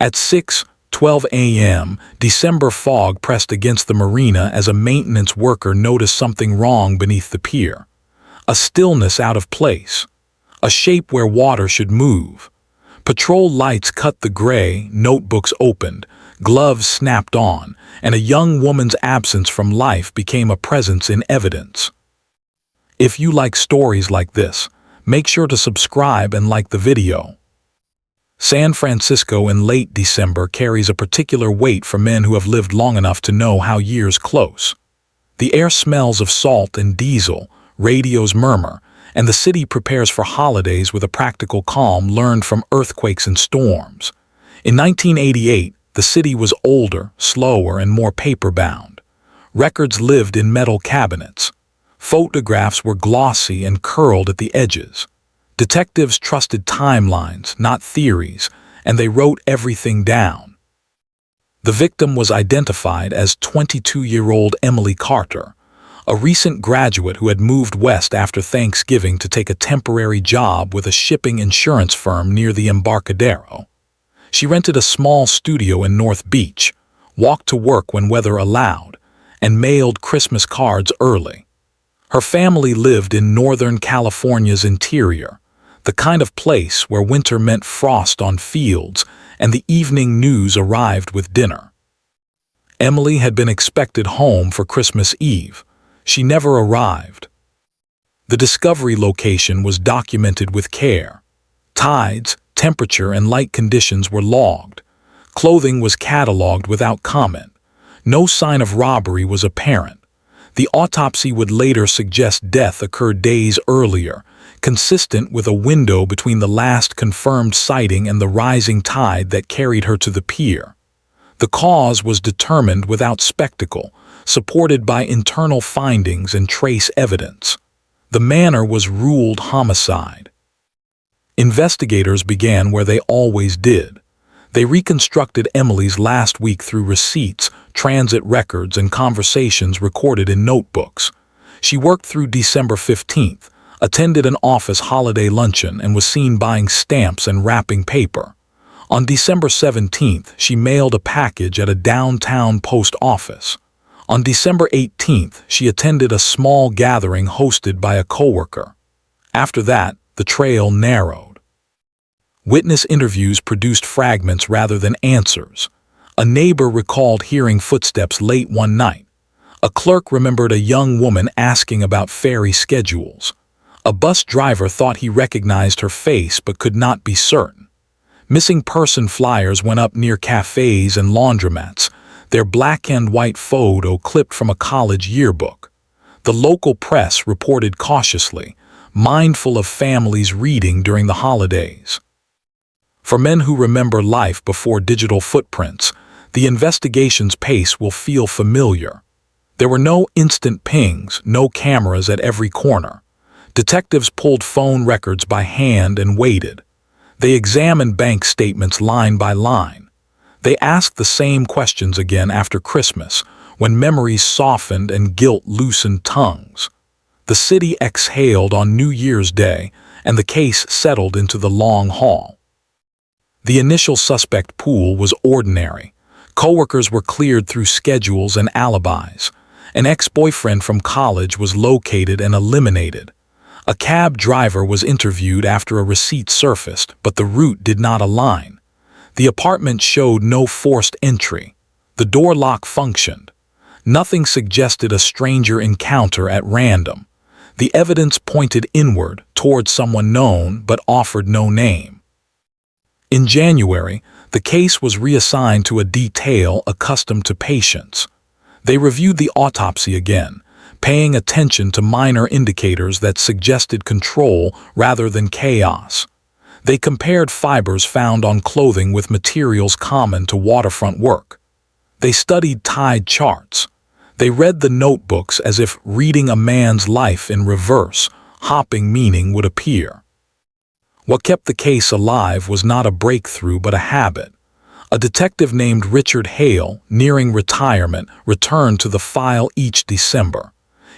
At 6:12 a.m., December fog pressed against the marina as a maintenance worker noticed something wrong beneath the pier. A stillness out of place. A shape where water should move. Patrol lights cut the gray, notebooks opened, gloves snapped on, and a young woman's absence from life became a presence in evidence. If you like stories like this, make sure to subscribe and like the video. San Francisco in late December carries a particular weight for men who have lived long enough to know how years close. The air smells of salt and diesel, radios murmur, and the city prepares for holidays with a practical calm learned from earthquakes and storms. In 1988, the city was older, slower, and more paper-bound. Records lived in metal cabinets. Photographs were glossy and curled at the edges. Detectives trusted timelines, not theories, and they wrote everything down. The victim was identified as 22-year-old Emily Carter, a recent graduate who had moved west after Thanksgiving to take a temporary job with a shipping insurance firm near the Embarcadero. She rented a small studio in North Beach, walked to work when weather allowed, and mailed Christmas cards early. Her family lived in Northern California's interior, the kind of place where winter meant frost on fields and the evening news arrived with dinner. Emily had been expected home for Christmas Eve. She never arrived. The discovery location was documented with care. Tides, temperature, and light conditions were logged. Clothing was cataloged without comment. No sign of robbery was apparent. The autopsy would later suggest death occurred days earlier, consistent with a window between the last confirmed sighting and the rising tide that carried her to the pier. The cause was determined without spectacle, supported by internal findings and trace evidence. The manner was ruled homicide. Investigators began where they always did. They reconstructed Emily's last week through receipts, transit records, and conversations recorded in notebooks. She worked through December 15th, attended an office holiday luncheon, and was seen buying stamps and wrapping paper. On December 17th, she mailed a package at a downtown post office. On December 18th, she attended a small gathering hosted by a coworker. After that, the trail narrowed. Witness interviews produced fragments rather than answers. A neighbor recalled hearing footsteps late one night. A clerk remembered a young woman asking about ferry schedules. A bus driver thought he recognized her face but could not be certain. Missing person flyers went up near cafes and laundromats, their black and white photo clipped from a college yearbook. The local press reported cautiously, mindful of families reading during the holidays. For men who remember life before digital footprints, the investigation's pace will feel familiar. There were no instant pings, no cameras at every corner. Detectives pulled phone records by hand and waited. They examined bank statements line by line. They asked the same questions again after Christmas, when memories softened and guilt loosened tongues. The city exhaled on New Year's Day, and the case settled into the long haul. The initial suspect pool was ordinary. Coworkers were cleared through schedules and alibis. An ex-boyfriend from college was located and eliminated. A cab driver was interviewed after a receipt surfaced, but the route did not align. The apartment showed no forced entry. The door lock functioned. Nothing suggested a stranger encounter at random. The evidence pointed inward, toward someone known, but offered no name. In January, the case was reassigned to a detail accustomed to patience. They reviewed the autopsy again, paying attention to minor indicators that suggested control rather than chaos. They compared fibers found on clothing with materials common to waterfront work. They studied tide charts. They read the notebooks as if reading a man's life in reverse, hopping meaning would appear. What kept the case alive was not a breakthrough but a habit. A detective named Richard Hale, nearing retirement, returned to the file each December.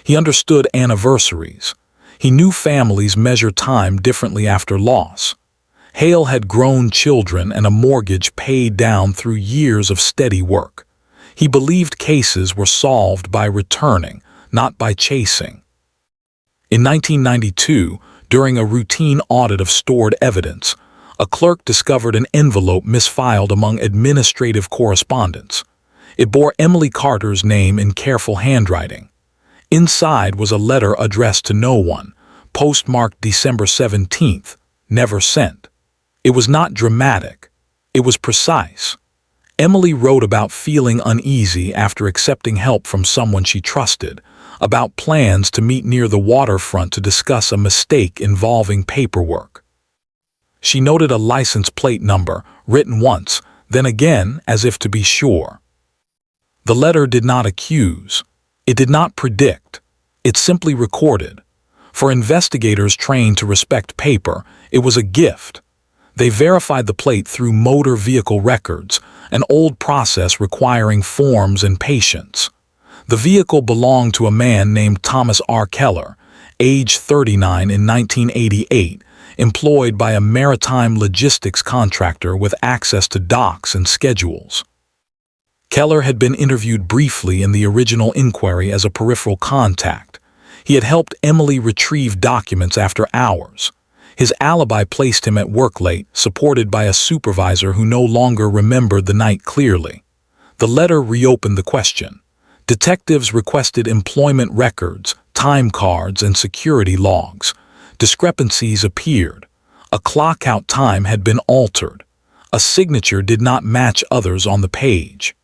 He understood anniversaries. He knew families measure time differently after loss. Hale had grown children and a mortgage paid down through years of steady work. He believed cases were solved by returning, not by chasing. In 1992, during a routine audit of stored evidence, a clerk discovered an envelope misfiled among administrative correspondence. It bore Emily Carter's name in careful handwriting. Inside was a letter addressed to no one, postmarked December 17th, never sent. It was not dramatic. It was precise. Emily wrote about feeling uneasy after accepting help from someone she trusted, about plans to meet near the waterfront to discuss a mistake involving paperwork. She noted a license plate number, written once, then again as if to be sure. The letter did not accuse. It did not predict. It simply recorded. For investigators trained to respect paper, it was a gift. They verified the plate through motor vehicle records, an old process requiring forms and patience. The vehicle belonged to a man named Thomas R. Keller, age 39 in 1988, employed by a maritime logistics contractor with access to docks and schedules. Keller had been interviewed briefly in the original inquiry as a peripheral contact. He had helped Emily retrieve documents after hours. His alibi placed him at work late, supported by a supervisor who no longer remembered the night clearly. The letter reopened the question. Detectives requested employment records, time cards, and security logs. Discrepancies appeared. A clock-out time had been altered. A signature did not match others on the page.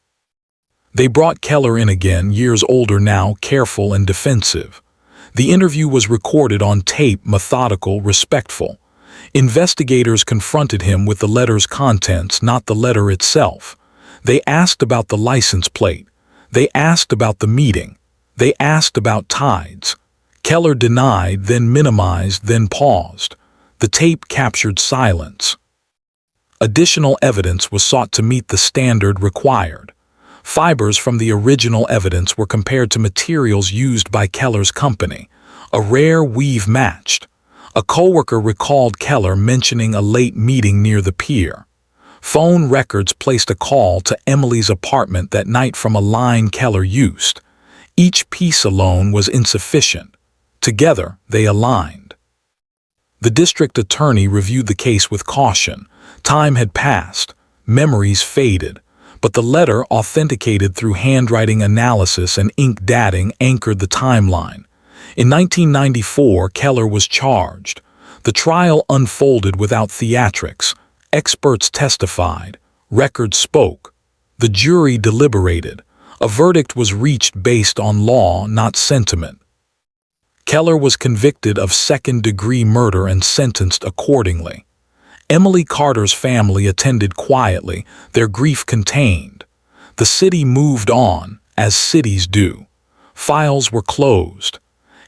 They brought Keller in again, years older now, careful and defensive. The interview was recorded on tape, methodical, respectful. Investigators confronted him with the letter's contents, not the letter itself. They asked about the license plate. They asked about the meeting. They asked about tides. Keller denied, then minimized, then paused. The tape captured silence. Additional evidence was sought to meet the standard required. Fibers from the original evidence were compared to materials used by Keller's company. A rare weave matched. A coworker recalled Keller mentioning a late meeting near the pier. Phone records placed a call to Emily's apartment that night from a line Keller used. Each piece alone was insufficient. Together, they aligned. The district attorney reviewed the case with caution. Time had passed. Memories faded. But the letter, authenticated through handwriting analysis and ink dating, anchored the timeline. In 1994, Keller was charged. The trial unfolded without theatrics. Experts testified. Records spoke. The jury deliberated. A verdict was reached based on law, not sentiment. Keller was convicted of second-degree murder and sentenced accordingly. Emily Carter's family attended quietly, their grief contained. The city moved on, as cities do. Files were closed.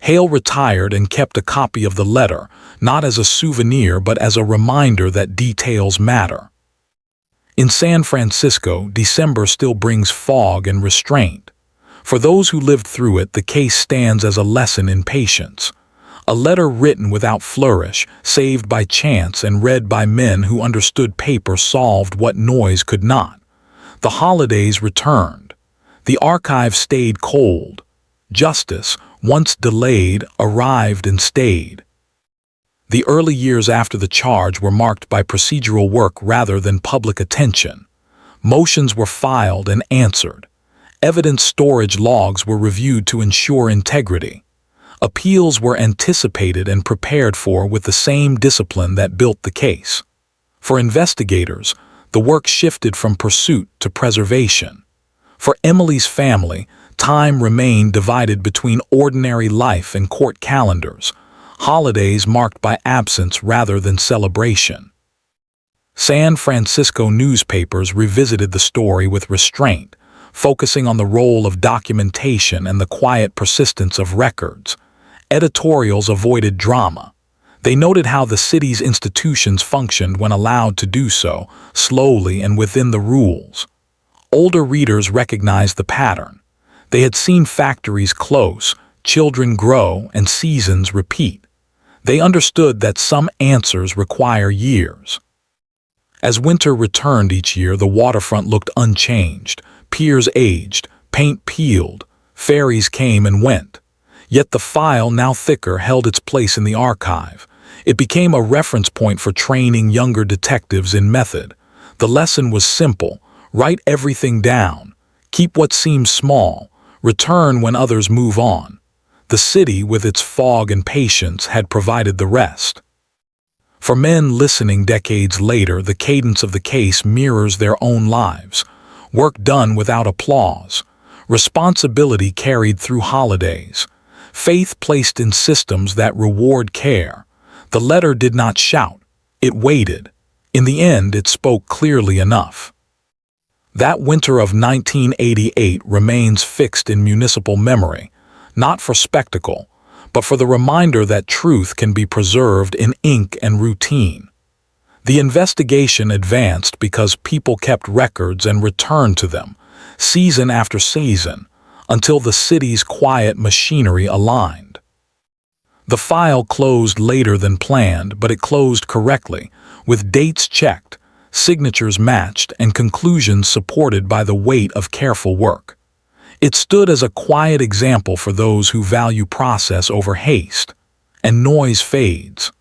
Hale retired and kept a copy of the letter, not as a souvenir but as a reminder that details matter. In San Francisco, December still brings fog and restraint. For those who lived through it, the case stands as a lesson in patience. A letter written without flourish, saved by chance and read by men who understood paper, solved what noise could not. The holidays returned. The archive stayed cold. Justice, once delayed, arrived and stayed. The early years after the charge were marked by procedural work rather than public attention. Motions were filed and answered. Evidence storage logs were reviewed to ensure integrity. Appeals were anticipated and prepared for with the same discipline that built the case. For investigators, the work shifted from pursuit to preservation. For Emily's family, time remained divided between ordinary life and court calendars, holidays marked by absence rather than celebration. San Francisco newspapers revisited the story with restraint, focusing on the role of documentation and the quiet persistence of records. Editorials avoided drama. They noted how the city's institutions functioned when allowed to do so, slowly and within the rules. Older readers recognized the pattern. They had seen factories close, children grow, and seasons repeat. They understood that some answers require years. As winter returned each year, the waterfront looked unchanged. Piers aged, paint peeled, ferries came and went. Yet the file, now thicker, held its place in the archive. It became a reference point for training younger detectives in method. The lesson was simple: write everything down. Keep what seems small. Return when others move on. The city, with its fog and patience, had provided the rest. For men listening decades later, the cadence of the case mirrors their own lives. Work done without applause. Responsibility carried through holidays. Faith placed in systems that reward care. The letter did not shout. It waited. In the end, it spoke clearly enough. That winter of 1988 remains fixed in municipal memory, not for spectacle, but for the reminder that truth can be preserved in ink and routine. The investigation advanced because people kept records and returned to them, season after season, until the city's quiet machinery aligned. The file closed later than planned, but it closed correctly, with dates checked, signatures matched, and conclusions supported by the weight of careful work. It stood as a quiet example for those who value process over haste, and noise fades.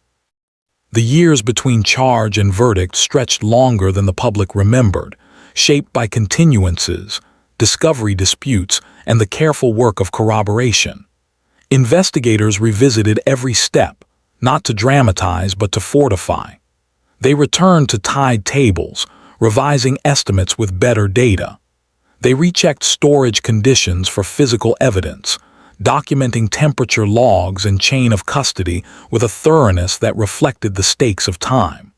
The years between charge and verdict stretched longer than the public remembered, shaped by continuances, discovery disputes, and the careful work of corroboration. Investigators revisited every step, not to dramatize but to fortify. They returned to tied tables, revising estimates with better data. They rechecked storage conditions for physical evidence, documenting temperature logs and chain of custody with a thoroughness that reflected the stakes of time.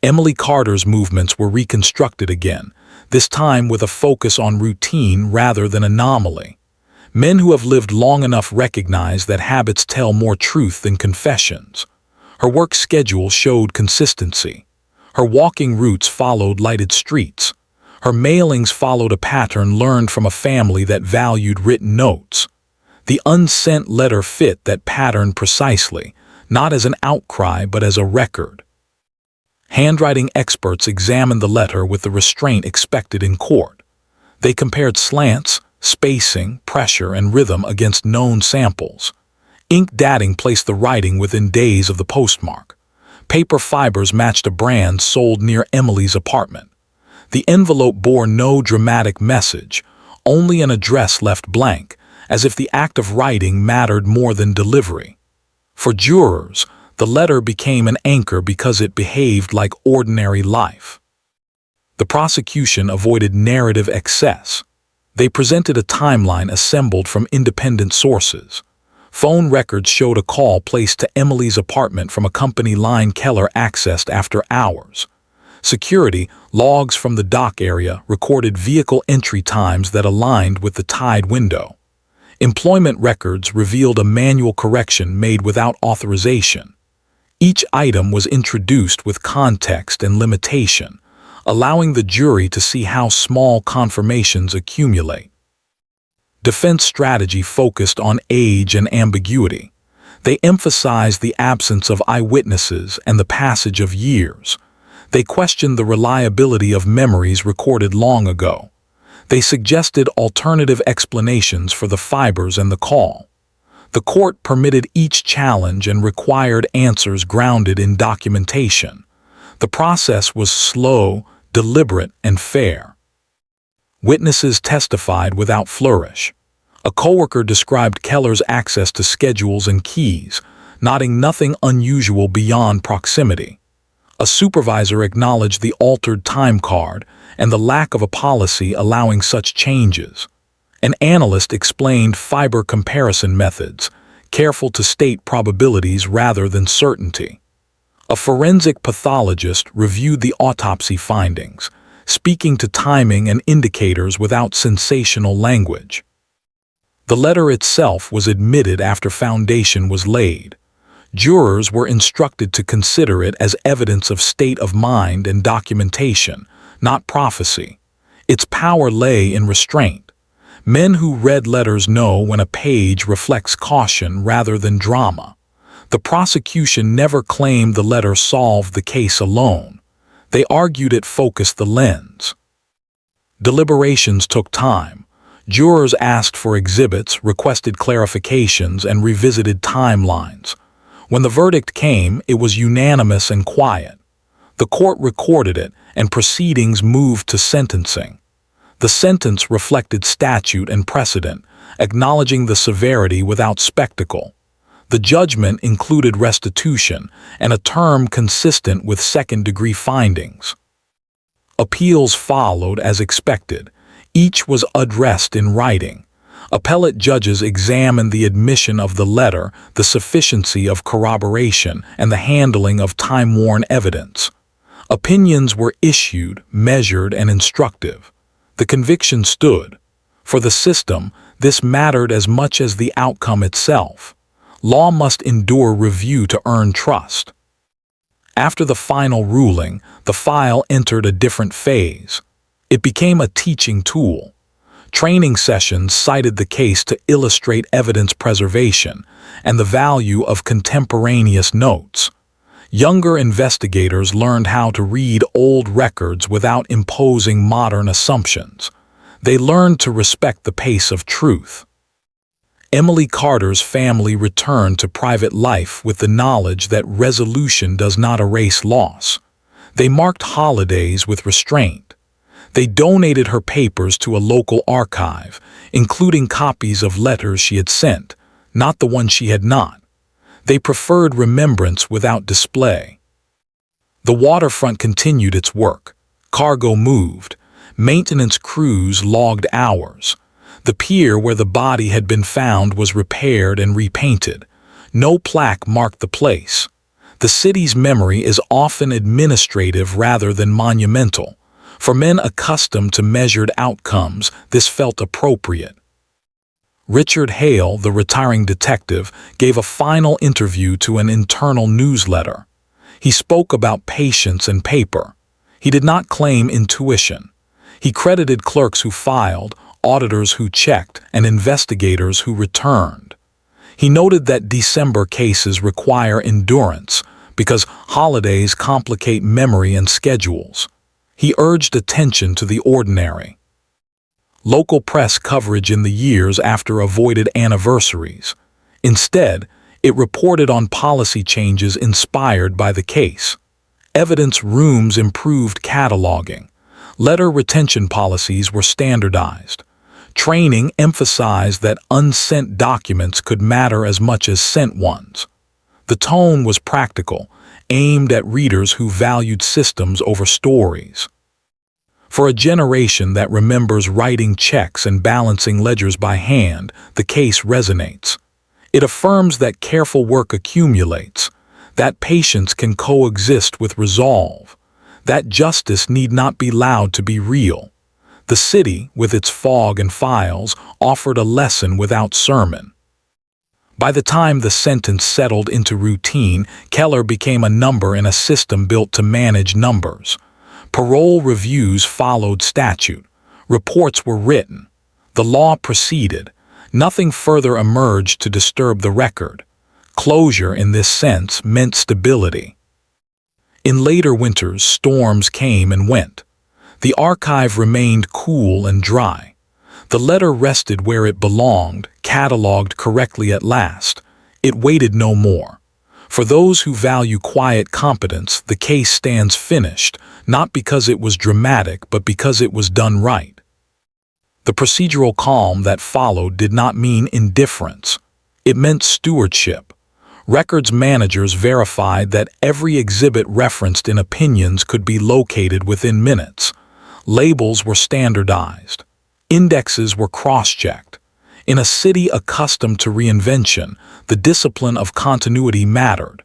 Emily Carter's movements were reconstructed again, this time with a focus on routine rather than anomaly. Men who have lived long enough recognize that habits tell more truth than confessions. Her work schedule showed consistency. Her walking routes followed lighted streets. Her mailings followed a pattern learned from a family that valued written notes. The unsent letter fit that pattern precisely, not as an outcry but as a record. Handwriting experts examined the letter with the restraint expected in court. They compared slants, spacing, pressure, and rhythm against known samples. Ink dating placed the writing within days of the postmark. Paper fibers matched a brand sold near Emily's apartment. The envelope bore no dramatic message, only an address left blank, as if the act of writing mattered more than delivery. For jurors, the letter became an anchor because it behaved like ordinary life. The prosecution avoided narrative excess. They presented a timeline assembled from independent sources. Phone records showed a call placed to Emily's apartment from a company line Keller accessed after hours. Security logs from the dock area recorded vehicle entry times that aligned with the tied window. Employment records revealed a manual correction made without authorization. Each item was introduced with context and limitation, allowing the jury to see how small confirmations accumulate. Defense strategy focused on age and ambiguity. They emphasized the absence of eyewitnesses and the passage of years. They questioned the reliability of memories recorded long ago. They suggested alternative explanations for the fibers and the call. The court permitted each challenge and required answers grounded in documentation. The process was slow, deliberate, and fair. Witnesses testified without flourish. A coworker described Keller's access to schedules and keys, noting nothing unusual beyond proximity. A supervisor acknowledged the altered time card and the lack of a policy allowing such changes. An analyst explained fiber comparison methods, careful to state probabilities rather than certainty. A forensic pathologist reviewed the autopsy findings, speaking to timing and indicators without sensational language. The letter itself was admitted after foundation was laid. Jurors were instructed to consider it as evidence of state of mind and documentation, not prophecy. Its power lay in restraint. Men who read letters know when a page reflects caution rather than drama. The prosecution never claimed the letter solved the case alone. They argued it focused the lens. Deliberations took time. Jurors asked for exhibits, requested clarifications, and revisited timelines. When the verdict came, it was unanimous and quiet. The court recorded it, and proceedings moved to sentencing. The sentence reflected statute and precedent, acknowledging the severity without spectacle. The judgment included restitution and a term consistent with second-degree findings. Appeals followed as expected. Each was addressed in writing. Appellate judges examined the admission of the letter, the sufficiency of corroboration, and the handling of time-worn evidence. Opinions were issued, measured, and instructive. The conviction stood. For the system, this mattered as much as the outcome itself. Law must endure review to earn trust. After the final ruling, the file entered a different phase. It became a teaching tool. Training sessions cited the case to illustrate evidence preservation and the value of contemporaneous notes. Younger investigators learned how to read old records without imposing modern assumptions. They learned to respect the pace of truth. Emily Carter's family returned to private life with the knowledge that resolution does not erase loss. They marked holidays with restraint. They donated her papers to a local archive, including copies of letters she had sent, not the ones she had not. They preferred remembrance without display. The waterfront continued its work. Cargo moved. Maintenance crews logged hours. The pier where the body had been found was repaired and repainted. No plaque marked the place. The city's memory is often administrative rather than monumental. For men accustomed to measured outcomes, this felt appropriate. Richard Hale, the retiring detective, gave a final interview to an internal newsletter. He spoke about patience and paper. He did not claim intuition. He credited clerks who filed, auditors who checked, and investigators who returned. He noted that December cases require endurance because holidays complicate memory and schedules. He urged attention to the ordinary. Local press coverage in the years after avoided anniversaries. Instead, it reported on policy changes inspired by the case. Evidence rooms improved cataloging. Letter retention policies were standardized. Training emphasized that unsent documents could matter as much as sent ones. The tone was practical, aimed at readers who valued systems over stories. For a generation that remembers writing checks and balancing ledgers by hand, the case resonates. It affirms that careful work accumulates, that patience can coexist with resolve, that justice need not be loud to be real. The city, with its fog and files, offered a lesson without sermon. By the time the sentence settled into routine, Keller became a number in a system built to manage numbers. Parole reviews followed statute. Reports were written. The law proceeded. Nothing further emerged to disturb the record. Closure in this sense meant stability. In later winters, storms came and went. The archive remained cool and dry. The letter rested where it belonged, catalogued correctly at last. It waited no more. For those who value quiet competence, the case stands finished, not because it was dramatic, but because it was done right. The procedural calm that followed did not mean indifference. It meant stewardship. Records managers verified that every exhibit referenced in opinions could be located within minutes. Labels were standardized. Indexes were cross-checked. In a city accustomed to reinvention, the discipline of continuity mattered.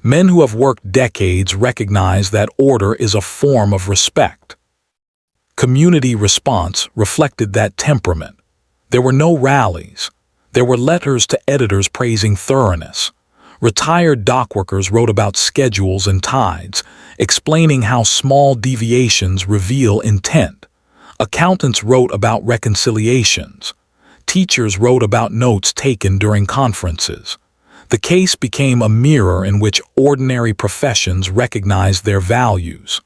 Men who have worked decades recognize that order is a form of respect. Community response reflected that temperament. There were no rallies. There were letters to editors praising thoroughness. Retired dockworkers wrote about schedules and tides, explaining how small deviations reveal intent. Accountants wrote about reconciliations. Teachers wrote about notes taken during conferences. The case became a mirror in which ordinary professions recognized their values.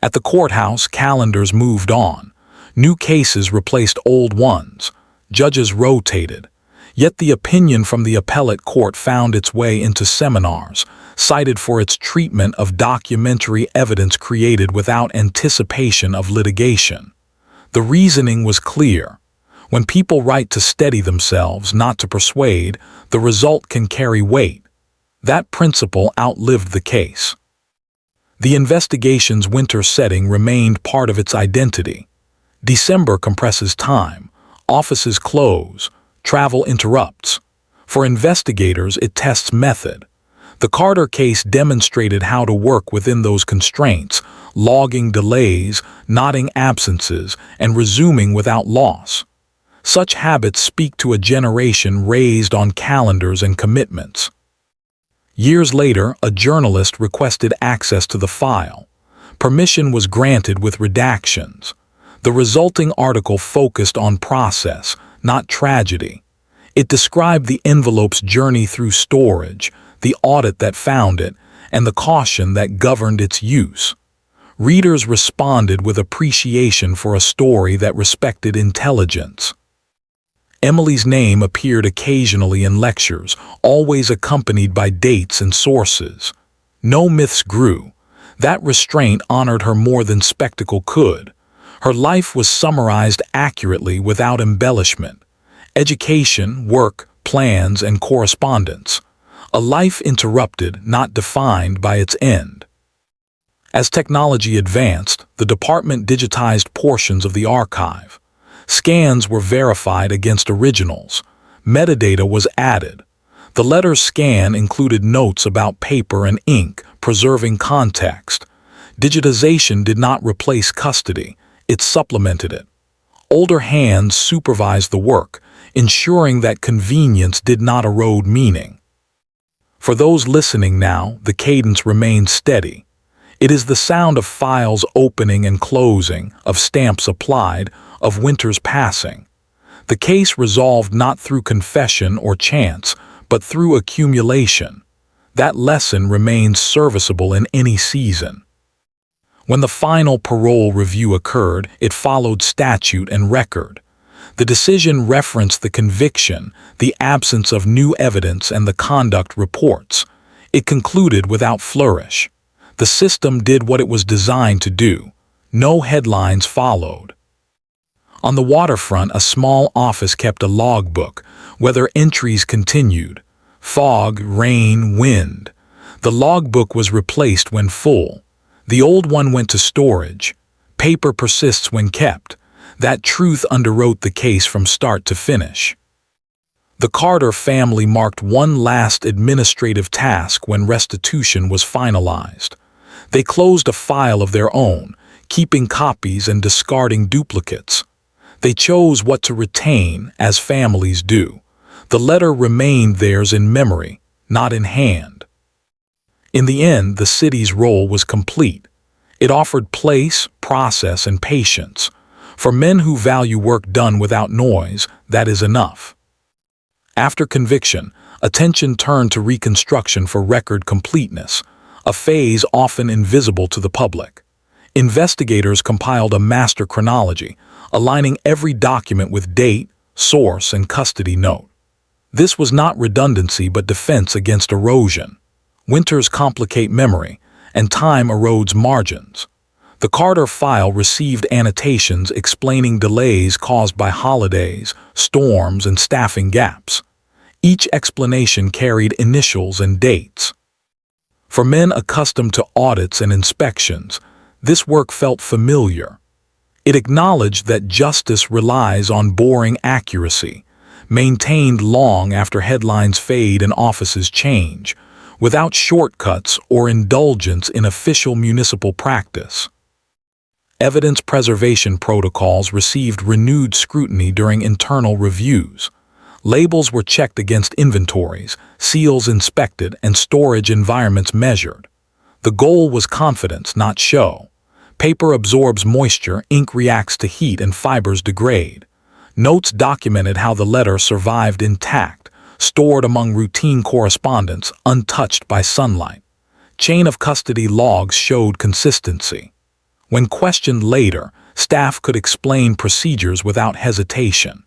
At the courthouse, calendars moved on. New cases replaced old ones. Judges rotated. Yet the opinion from the appellate court found its way into seminars, cited for its treatment of documentary evidence created without anticipation of litigation. The reasoning was clear. When people write to steady themselves, not to persuade, the result can carry weight. That principle outlived the case. The investigation's winter setting remained part of its identity. December compresses time, offices close, travel interrupts. For investigators, it tests method. The Carter case demonstrated how to work within those constraints, logging delays, noting absences, and resuming without loss. Such habits speak to a generation raised on calendars and commitments. Years later, a journalist requested access to the file. Permission was granted with redactions. The resulting article focused on process, not tragedy. It described the envelope's journey through storage, the audit that found it, and the caution that governed its use. Readers responded with appreciation for a story that respected intelligence. Emily's name appeared occasionally in lectures, always accompanied by dates and sources. No myths grew. That restraint honored her more than spectacle could. Her life was summarized accurately without embellishment. Education, work, plans, and correspondence. A life interrupted, not defined by its end. As technology advanced, the department digitized portions of the archive. Scans were verified against originals. Metadata was added. The letter's scan included notes about paper and ink, preserving context. Digitization did not replace custody, it supplemented it. Older hands supervised the work, ensuring that convenience did not erode meaning. For those listening now, the cadence remains steady. It is the sound of files opening and closing, of stamps applied, of winters passing. The case resolved not through confession or chance, but through accumulation. That lesson remains serviceable in any season. When the final parole review occurred, it followed statute and record. The decision referenced the conviction, the absence of new evidence, and the conduct reports. It concluded without flourish. The system did what it was designed to do. No headlines followed. On the waterfront, a small office kept a logbook, whether entries continued. Fog, rain, wind. The logbook was replaced when full. The old one went to storage. Paper persists when kept. That truth underwrote the case from start to finish. The Carter family marked one last administrative task when restitution was finalized. They closed a file of their own, keeping copies and discarding duplicates. They chose what to retain, as families do. The letter remained theirs in memory, not in hand. In the end, the city's role was complete. It offered place, process, and patience. For men who value work done without noise, that is enough. After conviction, attention turned to reconstruction for record completeness, a phase often invisible to the public. Investigators compiled a master chronology, aligning every document with date, source, and custody note. This was not redundancy but defense against erosion. Winters complicate memory, and time erodes margins. The Carter file received annotations explaining delays caused by holidays, storms, and staffing gaps. Each explanation carried initials and dates. For men accustomed to audits and inspections, this work felt familiar. It acknowledged that justice relies on boring accuracy, maintained long after headlines fade and offices change, without shortcuts or indulgence in official municipal practice. Evidence preservation protocols received renewed scrutiny during internal reviews. Labels were checked against inventories, seals inspected, and storage environments measured. The goal was confidence, not show. Paper absorbs moisture, ink reacts to heat, and fibers degrade. Notes documented how the letter survived intact, stored among routine correspondence, untouched by sunlight. Chain of custody logs showed consistency. When questioned later, staff could explain procedures without hesitation.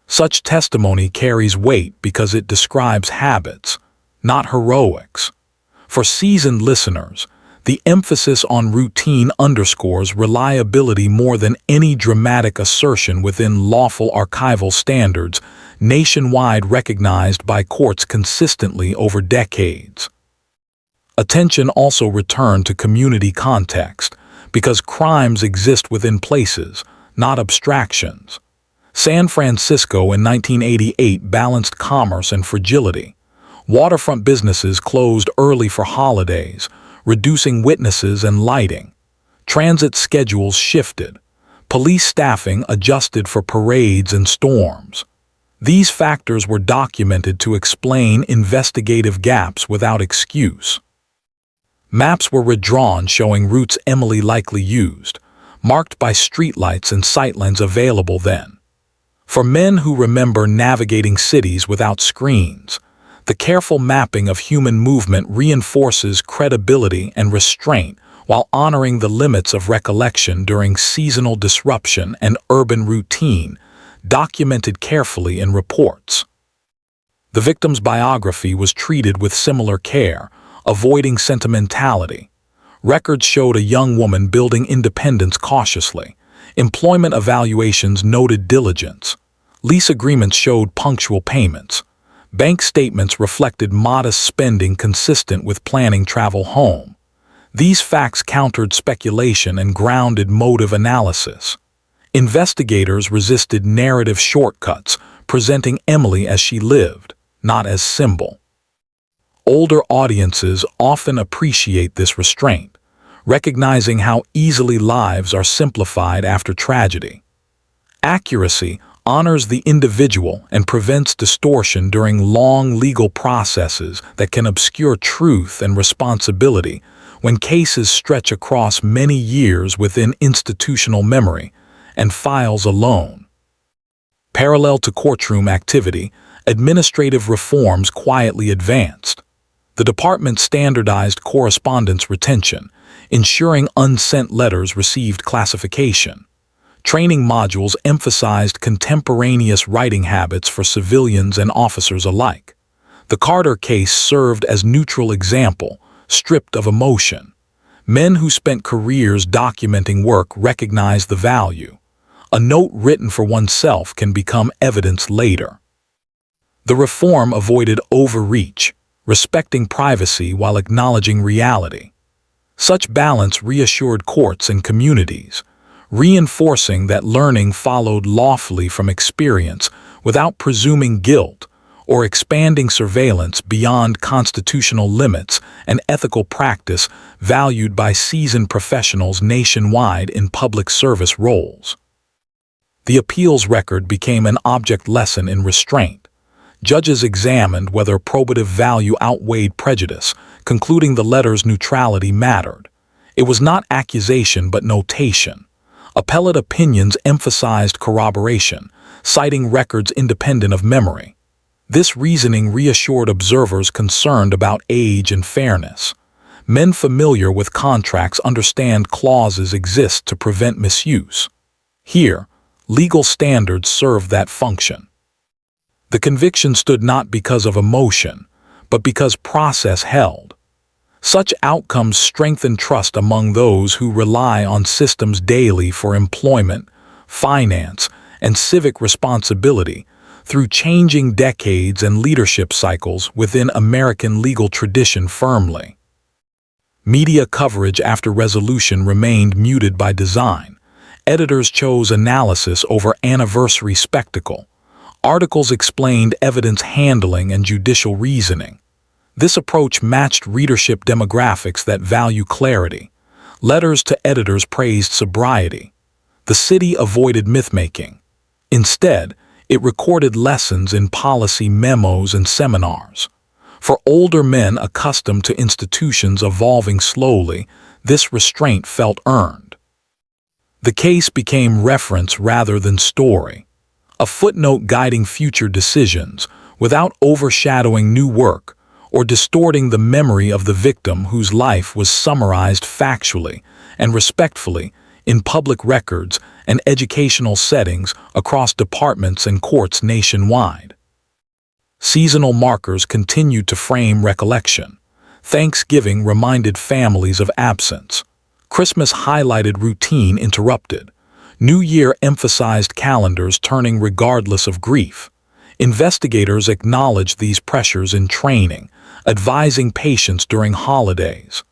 Such testimony carries weight because it describes habits, not heroics. For seasoned listeners, the emphasis on routine underscores reliability more than any dramatic assertion within lawful archival standards nationwide recognized by courts consistently over decades. Attention also returned to community context, because crimes exist within places, not abstractions. San Francisco in 1988 balanced commerce and fragility. Waterfront businesses closed early for holidays, reducing witnesses and lighting. Transit schedules shifted. Police staffing adjusted for parades and storms. These factors were documented to explain investigative gaps without excuse. Maps were redrawn showing routes Emily likely used, marked by streetlights and sightlines available then. For men who remember navigating cities without screens, the careful mapping of human movement reinforces credibility and restraint while honoring the limits of recollection during seasonal disruption and urban routine, documented carefully in reports. The victim's biography was treated with similar care, avoiding sentimentality. Records showed a young woman building independence cautiously. Employment evaluations noted diligence. Lease agreements showed punctual payments. Bank statements reflected modest spending consistent with planning travel home. These facts countered speculation and grounded motive analysis. Investigators resisted narrative shortcuts, presenting Emily as she lived, not as symbol. Older audiences often appreciate this restraint, recognizing how easily lives are simplified after tragedy. Accuracy honors the individual and prevents distortion during long legal processes that can obscure truth and responsibility when cases stretch across many years within institutional memory and files alone. Parallel to courtroom activity, administrative reforms quietly advanced. The department standardized correspondence retention, ensuring unsent letters received classification. Training modules emphasized contemporaneous writing habits for civilians and officers alike. The Carter case served as neutral example, stripped of emotion. Men who spent careers documenting work recognized the value. A note written for oneself can become evidence later. The reform avoided overreach, respecting privacy while acknowledging reality. Such balance reassured courts and communities, reinforcing that learning followed lawfully from experience without presuming guilt or expanding surveillance beyond constitutional limits, an ethical practice valued by seasoned professionals nationwide in public service roles. The appeals record became an object lesson in restraint. Judges examined whether probative value outweighed prejudice, concluding the letter's neutrality mattered. It was not accusation but notation. Appellate opinions emphasized corroboration, citing records independent of memory. This reasoning reassured observers concerned about age and fairness. Men familiar with contracts understand clauses exist to prevent misuse. Here, legal standards served that function. The conviction stood not because of emotion, but because process held. Such outcomes strengthen trust among those who rely on systems daily for employment, finance, and civic responsibility through changing decades and leadership cycles within American legal tradition firmly. Media coverage after resolution remained muted by design. Editors chose analysis over anniversary spectacle. Articles explained evidence handling and judicial reasoning. This approach matched readership demographics that value clarity. Letters to editors praised sobriety. The city avoided myth-making. Instead, it recorded lessons in policy memos and seminars. For older men accustomed to institutions evolving slowly, this restraint felt earned. The case became reference rather than story, a footnote guiding future decisions without overshadowing new work or distorting the memory of the victim whose life was summarized factually and respectfully in public records and educational settings across departments and courts nationwide. Seasonal markers continued to frame recollection. Thanksgiving reminded families of absence. Christmas highlighted routine interrupted. New Year emphasized calendars turning regardless of grief. Investigators acknowledged these pressures in training, advising patients during holidays.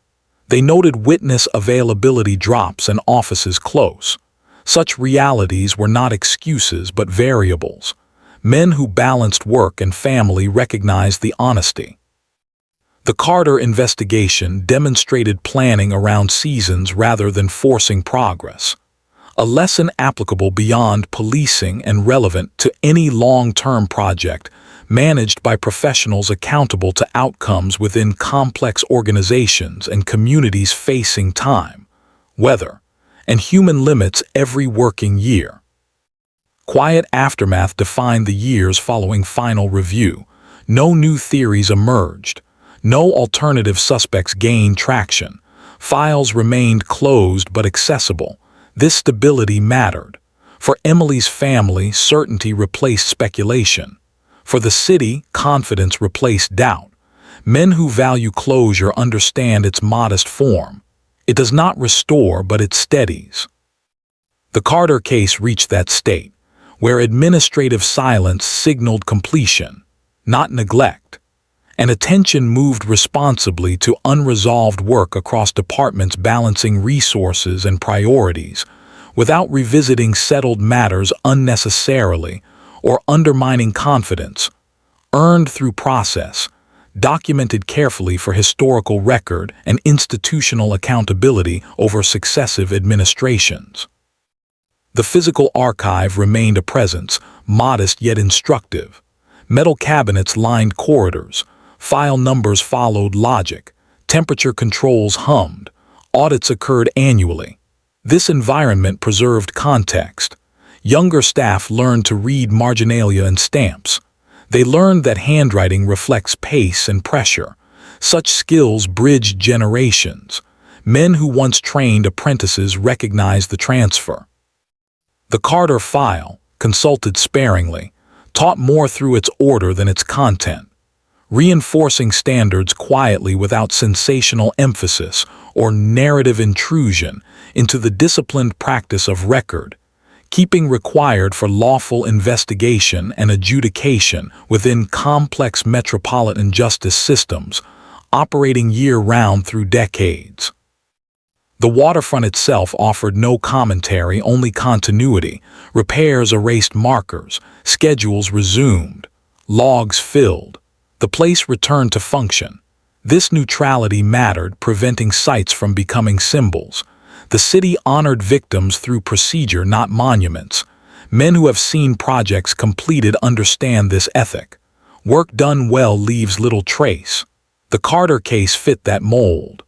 They noted witness availability drops and offices close. Such realities were not excuses but variables. Men who balanced work and family recognized the honesty. The Carter investigation demonstrated planning around seasons rather than forcing progress. A lesson applicable beyond policing and relevant to any long-term project managed by professionals accountable to outcomes within complex organizations and communities facing time, weather, and human limits every working year. Quiet aftermath defined the years following final review. No new theories emerged. No alternative suspects gained traction. Files remained closed but accessible. This stability mattered. For Emily's family, certainty replaced speculation. For the city, confidence replaced doubt. Men who value closure understand its modest form. It does not restore, but it steadies. The Carter case reached that state, where administrative silence signaled completion, not neglect, and attention moved responsibly to unresolved work across departments balancing resources and priorities, without revisiting settled matters unnecessarily or undermining confidence, earned through process, documented carefully for historical record and institutional accountability over successive administrations. The physical archive remained a presence, modest yet instructive. Metal cabinets lined corridors, file numbers followed logic, temperature controls hummed, audits occurred annually. This environment preserved context. Younger staff learned to read marginalia and stamps. They learned that handwriting reflects pace and pressure. Such skills bridged generations. Men who once trained apprentices recognized the transfer. The Carter file, consulted sparingly, taught more through its order than its content, reinforcing standards quietly without sensational emphasis or narrative intrusion into the disciplined practice of record, keeping required for lawful investigation and adjudication within complex metropolitan justice systems, operating year-round through decades. The waterfront itself offered no commentary, only continuity. Repairs erased markers, schedules resumed, logs filled. The place returned to function. This neutrality mattered, preventing sites from becoming symbols. The city honored victims through procedure, not monuments. Men who have seen projects completed understand this ethic. Work done well leaves little trace. The Carter case fit that mold.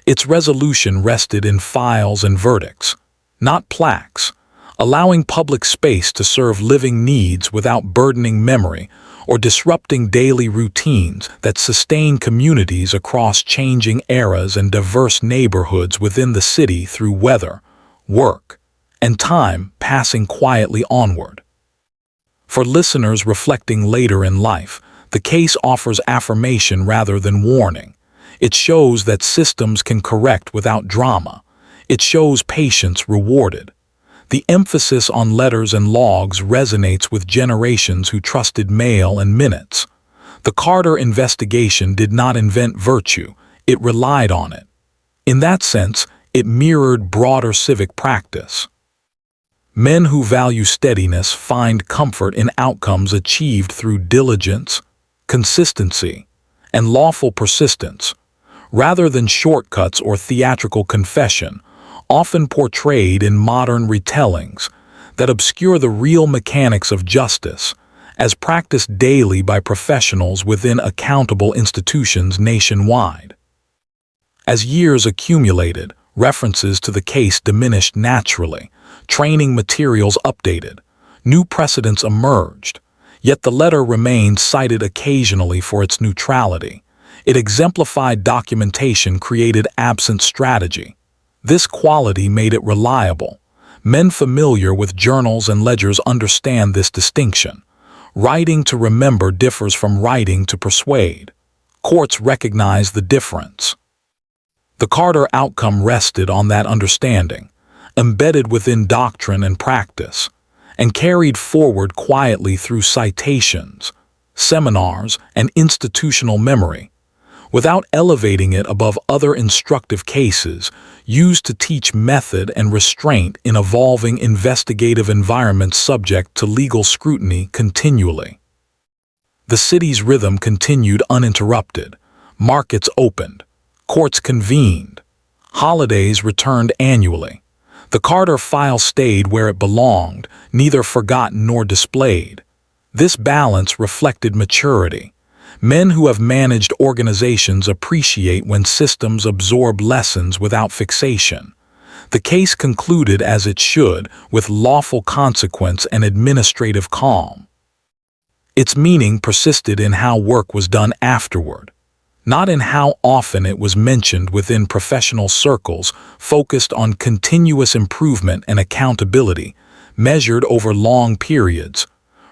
Its resolution rested in files and verdicts, not plaques, allowing public space to serve living needs without burdening memory or disrupting daily routines that sustain communities across changing eras and diverse neighborhoods within the city through weather, work, and time passing quietly onward. For listeners reflecting later in life, the case offers affirmation rather than warning. It shows that systems can correct without drama. It shows patience rewarded. The emphasis on letters and logs resonates with generations who trusted mail and minutes. The Carter investigation did not invent virtue, it relied on it. In that sense, it mirrored broader civic practice. Men who value steadiness find comfort in outcomes achieved through diligence, consistency, and lawful persistence, rather than shortcuts or theatrical confession, often portrayed in modern retellings that obscure the real mechanics of justice, as practiced daily by professionals within accountable institutions nationwide. As years accumulated, references to the case diminished naturally, training materials updated, new precedents emerged, yet the letter remained cited occasionally for its neutrality. It exemplified documentation created absent strategy. This quality made it reliable. Men familiar with journals and ledgers understand this distinction. Writing to remember differs from writing to persuade. Courts recognize the difference. The Carter outcome rested on that understanding, embedded within doctrine and practice, and carried forward quietly through citations, seminars, and institutional memory, without elevating it above other instructive cases used to teach method and restraint in evolving investigative environments subject to legal scrutiny continually. The city's rhythm continued uninterrupted. Markets opened. Courts convened. Holidays returned annually. The Carter file stayed where it belonged, neither forgotten nor displayed. This balance reflected maturity. Men who have managed organizations appreciate when systems absorb lessons without fixation. The case concluded as it should, with lawful consequence and administrative calm. Its meaning persisted in how work was done afterward, not in how often it was mentioned within professional circles focused on continuous improvement and accountability, measured over long periods,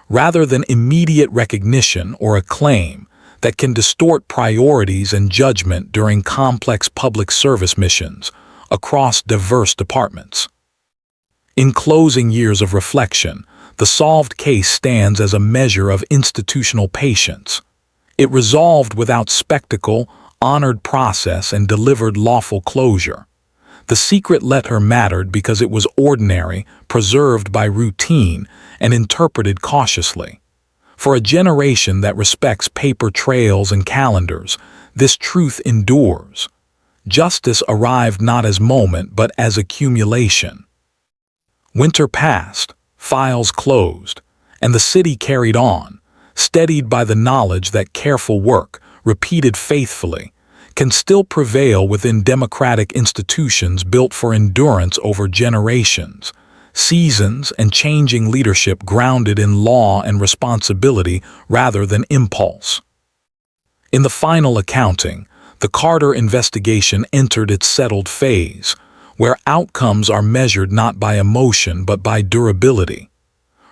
rather than immediate recognition or acclaim that can distort priorities and judgment during complex public service missions across diverse departments. In closing years of reflection, the solved case stands as a measure of institutional patience. It resolved without spectacle, honored process, and delivered lawful closure. The secret letter mattered because it was ordinary, preserved by routine, and interpreted cautiously. For a generation that respects paper trails and calendars, this truth endures. Justice arrived not as moment but as accumulation. Winter passed, files closed, and the city carried on, steadied by the knowledge that careful work, repeated faithfully, can still prevail within democratic institutions built for endurance over generations, seasons, and changing leadership grounded in law and responsibility rather than impulse. In the final accounting, the Carter investigation entered its settled phase, where outcomes are measured not by emotion but by durability.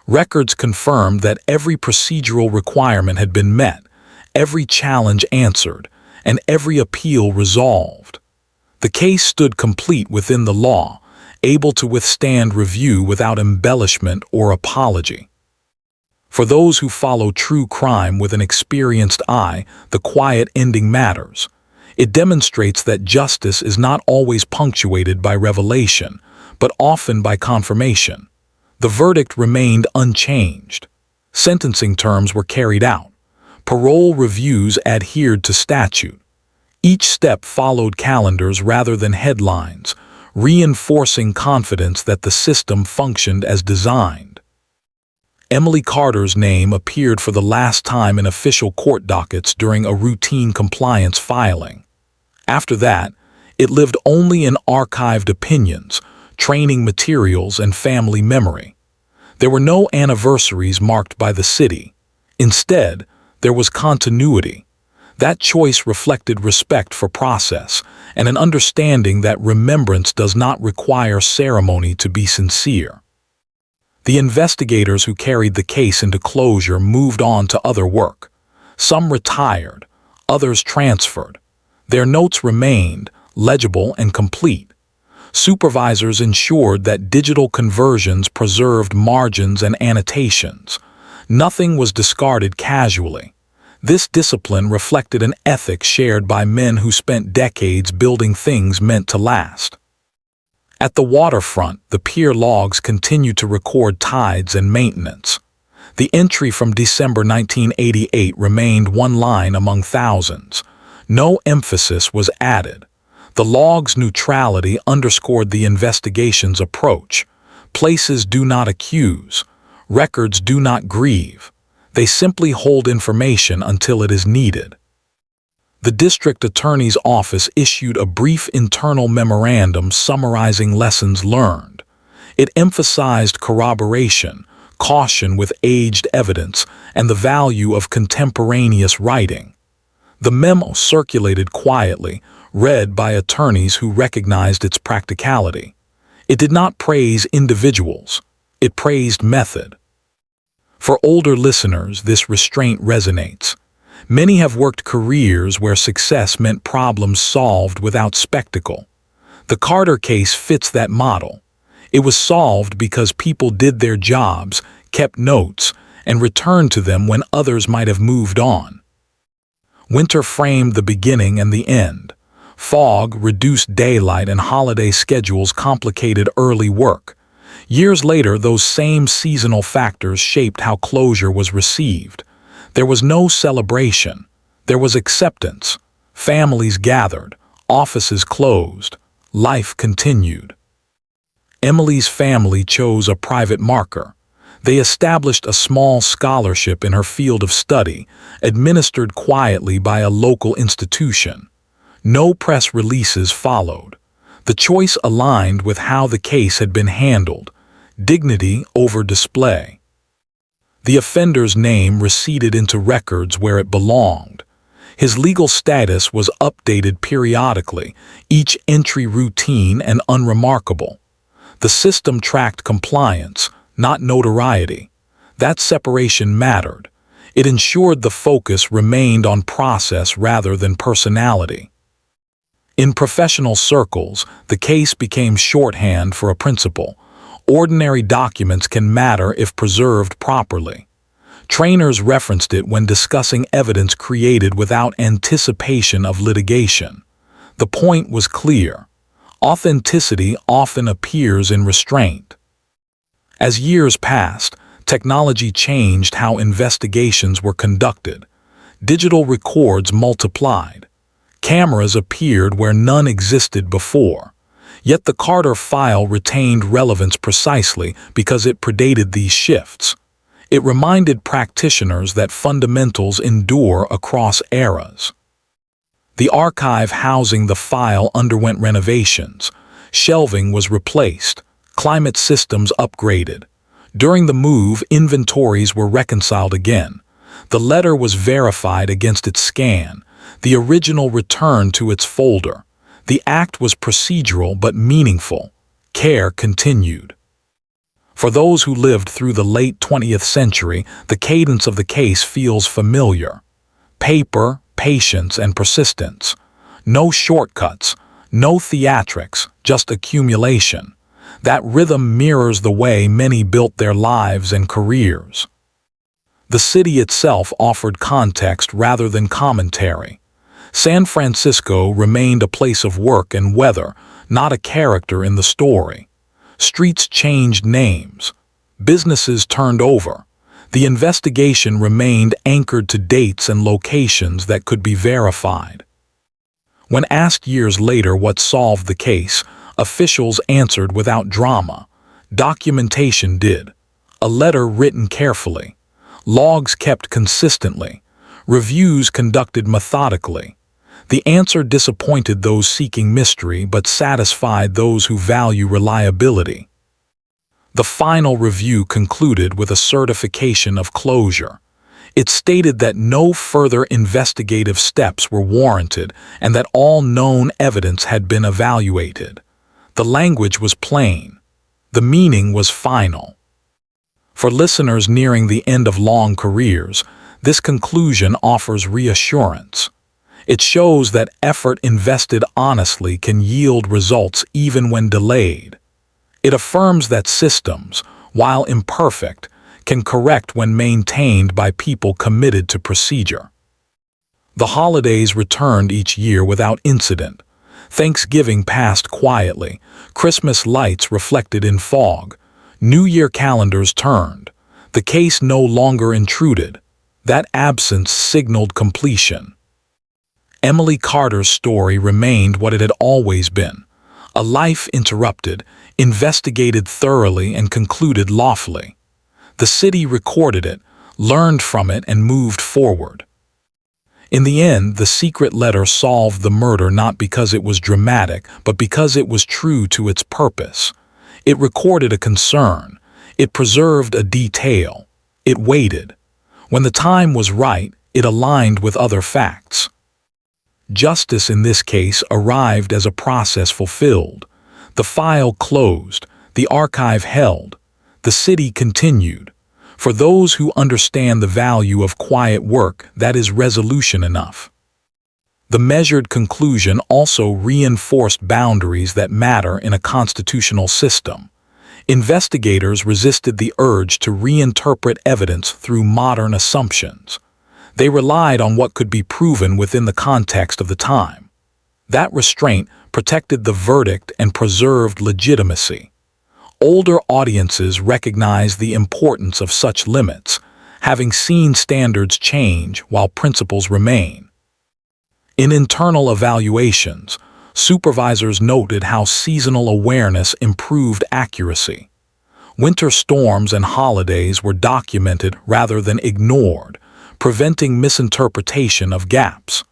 Records confirmed that every procedural requirement had been met, every challenge answered, and every appeal resolved. The case stood complete within the law, able to withstand review without embellishment or apology. For those who follow true crime with an experienced eye, the quiet ending matters. It demonstrates that justice is not always punctuated by revelation, but often by confirmation. The verdict remained unchanged. Sentencing terms were carried out. Parole reviews adhered to statute. Each step followed calendars rather than headlines, reinforcing confidence that the system functioned as designed. Emily Carter's name appeared for the last time in official court dockets during a routine compliance filing. After that, it lived only in archived opinions, training materials, and family memory. There were no anniversaries marked by the city. Instead, there was continuity. That choice reflected respect for process and an understanding that remembrance does not require ceremony to be sincere. The investigators who carried the case into closure moved on to other work. Some retired, others transferred. Their notes remained, legible and complete. Supervisors ensured that digital conversions preserved margins and annotations. Nothing was discarded casually. This discipline reflected an ethic shared by men who spent decades building things meant to last. At the waterfront, the pier logs continued to record tides and maintenance. The entry from December 1988 remained one line among thousands. No emphasis was added. The log's neutrality underscored the investigation's approach. Places do not accuse. Records do not grieve. They simply hold information until it is needed. The district attorney's office issued a brief internal memorandum summarizing lessons learned. It emphasized corroboration, caution with aged evidence, and the value of contemporaneous writing. The memo circulated quietly, read by attorneys who recognized its practicality. It did not praise individuals, it praised method. For older listeners, this restraint resonates. Many have worked careers where success meant problems solved without spectacle. The Carter case fits that model. It was solved because people did their jobs, kept notes, and returned to them when others might have moved on. Winter framed the beginning and the end. Fog, reduced daylight, and holiday schedules complicated early work. Years later, those same seasonal factors shaped how closure was received. There was no celebration. There was acceptance. Families gathered. Offices closed. Life continued. Emily's family chose a private marker. They established a small scholarship in her field of study, administered quietly by a local institution. No press releases followed. The choice aligned with how the case had been handled: dignity over display. The offender's name receded into records where it belonged. His legal status was updated periodically, each entry routine and unremarkable. The system tracked compliance, not notoriety. That separation mattered. It ensured the focus remained on process rather than personality. In professional circles, the case became shorthand for a principle: ordinary documents can matter if preserved properly. Trainers referenced it when discussing evidence created without anticipation of litigation. The point was clear: authenticity often appears in restraint. As years passed, technology changed how investigations were conducted. Digital records multiplied. Cameras appeared where none existed before. Yet the Carter file retained relevance precisely because it predated these shifts. It reminded practitioners that fundamentals endure across eras. The archive housing the file underwent renovations. Shelving was replaced. Climate systems upgraded. During the move, inventories were reconciled again. The letter was verified against its scan. The original returned to its folder. The act was procedural but meaningful. Care continued. For those who lived through the late 20th century, the cadence of the case feels familiar. Paper, patience, and persistence. No shortcuts, no theatrics, just accumulation. That rhythm mirrors the way many built their lives and careers. The city itself offered context rather than commentary. San Francisco remained a place of work and weather, not a character in the story. Streets changed names. Businesses turned over. The investigation remained anchored to dates and locations that could be verified. When asked years later what solved the case, officials answered without drama. Documentation did. A letter written carefully. Logs kept consistently. Reviews conducted methodically. The answer disappointed those seeking mystery but satisfied those who value reliability. The final review concluded with a certification of closure. It stated that no further investigative steps were warranted and that all known evidence had been evaluated. The language was plain. The meaning was final. For listeners nearing the end of long careers, this conclusion offers reassurance. It shows that effort invested honestly can yield results even when delayed. It affirms that systems, while imperfect, can correct when maintained by people committed to procedure. The holidays returned each year without incident. Thanksgiving passed quietly. Christmas lights reflected in fog. New Year calendars turned. The case no longer intruded. That absence signaled completion. Emily Carter's story remained what it had always been: a life interrupted, investigated thoroughly, and concluded lawfully. The city recorded it, learned from it, and moved forward. In the end, the secret letter solved the murder not because it was dramatic, but because it was true to its purpose. It recorded a concern. It preserved a detail. It waited. When the time was right, it aligned with other facts. Justice in this case arrived as a process fulfilled. The file closed, the archive held, the city continued. For those who understand the value of quiet work, that is resolution enough. The measured conclusion also reinforced boundaries that matter in a constitutional system. Investigators resisted the urge to reinterpret evidence through modern assumptions. They relied on what could be proven within the context of the time. That restraint protected the verdict and preserved legitimacy. Older audiences recognized the importance of such limits, having seen standards change while principles remain. In internal evaluations, supervisors noted how seasonal awareness improved accuracy. Winter storms and holidays were documented rather than ignored, preventing misinterpretation of gaps.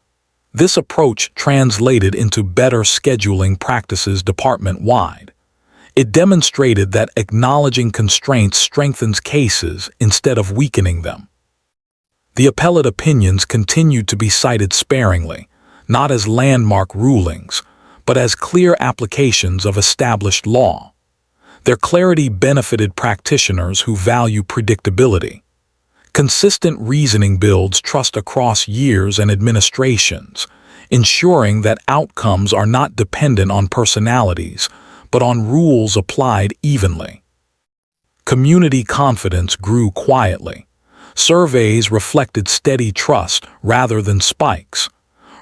This approach translated into better scheduling practices department-wide. It demonstrated that acknowledging constraints strengthens cases instead of weakening them. The appellate opinions continued to be cited sparingly, not as landmark rulings, but as clear applications of established law. Their clarity benefited practitioners who value predictability. Consistent reasoning builds trust across years and administrations, ensuring that outcomes are not dependent on personalities, but on rules applied evenly. Community confidence grew quietly. Surveys reflected steady trust rather than spikes.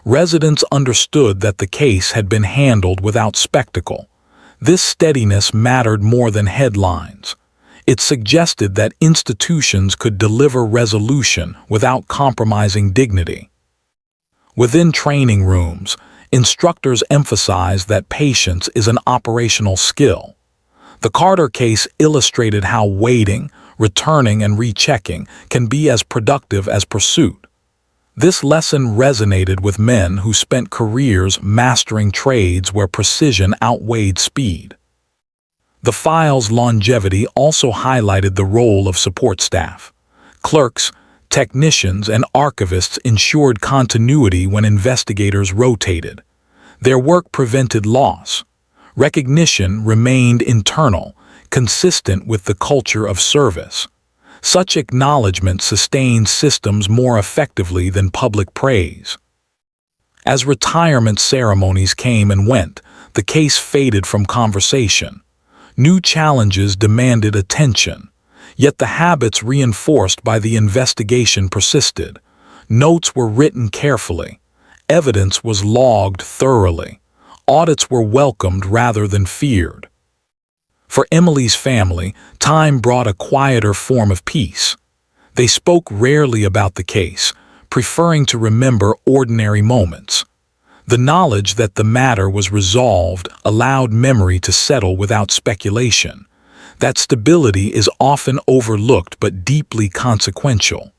Residents understood that the case had been handled without spectacle. This steadiness mattered more than headlines. It suggested that institutions could deliver resolution without compromising dignity. Within training rooms, instructors emphasized that patience is an operational skill. The Carter case illustrated how waiting, returning, and rechecking can be as productive as pursuit. This lesson resonated with men who spent careers mastering trades where precision outweighed speed. The file's longevity also highlighted the role of support staff. Clerks, technicians, and archivists ensured continuity when investigators rotated. Their work prevented loss. Recognition remained internal, consistent with the culture of service. Such acknowledgement sustained systems more effectively than public praise. As retirement ceremonies came and went, the case faded from conversation. New challenges demanded attention, yet the habits reinforced by the investigation persisted. Notes were written carefully. Evidence was logged thoroughly. Audits were welcomed rather than feared. For Emily's family, time brought a quieter form of peace. They spoke rarely about the case, preferring to remember ordinary moments. The knowledge that the matter was resolved allowed memory to settle without speculation. That stability is often overlooked but deeply consequential.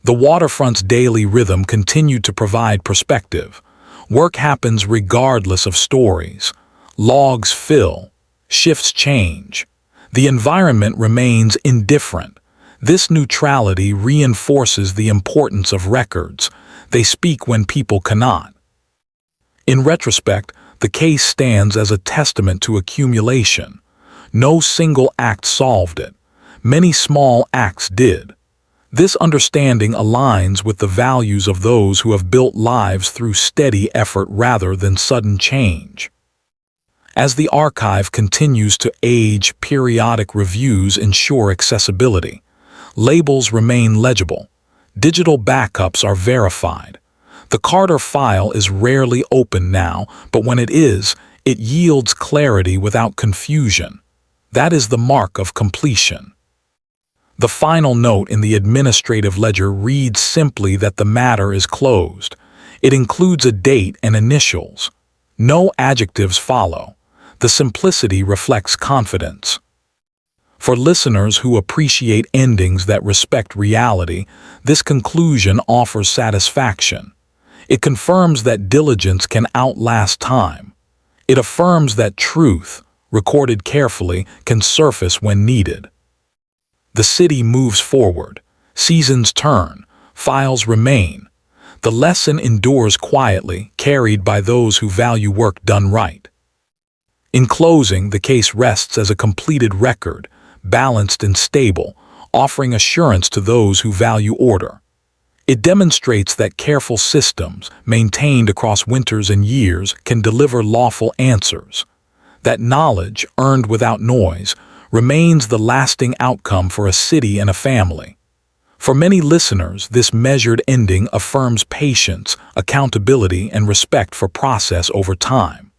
The waterfront's daily rhythm continued to provide perspective. Work happens regardless of stories. Logs fill. Shifts change. The environment remains indifferent. This neutrality reinforces the importance of records. They speak when people cannot. In retrospect, the case stands as a testament to accumulation. No single act solved it. Many small acts did. This understanding aligns with the values of those who have built lives through steady effort rather than sudden change. As the archive continues to age, periodic reviews ensure accessibility. Labels remain legible. Digital backups are verified. The Carter file is rarely open now, but when it is, it yields clarity without confusion. That is the mark of completion. The final note in the administrative ledger reads simply that the matter is closed. It includes a date and initials. No adjectives follow. The simplicity reflects confidence. For listeners who appreciate endings that respect reality, this conclusion offers satisfaction. It confirms that diligence can outlast time. It affirms that truth, recorded carefully, can surface when needed. The city moves forward. Seasons turn. Files remain. The lesson endures quietly, carried by those who value work done right. In closing, the case rests as a completed record, balanced and stable, offering assurance to those who value order. It demonstrates that careful systems, maintained across winters and years, can deliver lawful answers. That knowledge, earned without noise, remains the lasting outcome for a city and a family. For many listeners, this measured ending affirms patience, accountability, and respect for process over time.